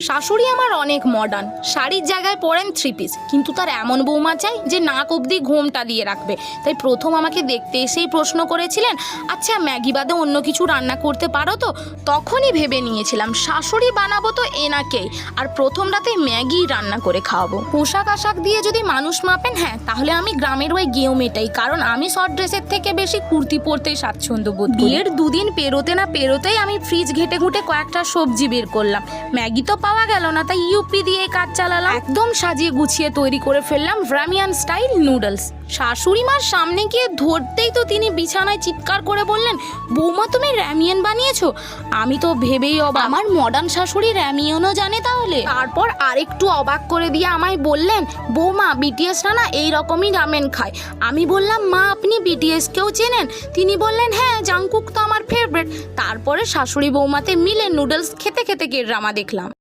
শাশুড়ি আমার অনেক মডার্ন, শাড়ির জায়গায় পরেন 3 পিস, কিন্তু তার এমন বৌমা চাই যে নাক অবধি ঘোমটা দিয়ে রাখবে। তাই প্রথম আমাকে দেখতে এসেই প্রশ্ন করেছিলেন, আচ্ছা ম্যাগি বাদে অন্য কিছু রান্না করতে পারো তো? তখনই ভেবে নিয়েছিলাম শাশুড়ি বানাবো তো এনাকেই, আর প্রথম রাতে ম্যাগি রান্না করে খাওয়াবো। পোশাক আশাক দিয়ে যদি মানুষ মাপেন, হ্যাঁ তাহলে আমি গ্রামের ওই গেঁয়ো মেটাই, কারণ আমি শর্ট ড্রেসের থেকে বেশি কুর্তি পরতেই স্বাচ্ছন্দ্য বোধ করি। বিয়ের 2 দিন পেরোতে না পেরোতেই আমি ফ্রিজ ঘেটে ঘুটে কয়েকটা সবজি বের করলাম। ম্যাগি তো পাওয়া গেল না, তাই ইউপি দিয়ে কাজ চালালাম। একদম সাজিয়ে গুছিয়ে তৈরি করে ফেললাম রামিয়ান স্টাইল নুডলস। শাশুড়ি মার সামনে গিয়ে ধরতেই তো তিনি বিছানায় চিৎকার করে বললেন, বৌমা তুমি র্যামিয়ান বানিয়েছো? আমি তো ভেবেই অবাক, আমার মডার্ন শাশুড়ি র্যামিয়ানও জানে তাহলে? তারপর আরেকটু অবাক করে দিয়ে আমায় বললেন, বৌমা বিটিএসরা না এইরকমই রামেন খায়। আমি বললাম, মা আপনি বিটিএসকেও চেনেন? তিনি বললেন, হ্যাঁ জাংকুক তো আমার ফেভারিট। তারপরে শাশুড়ি বৌমাতে মিলে নুডলস খেতে খেতে ড্রামা দেখলাম।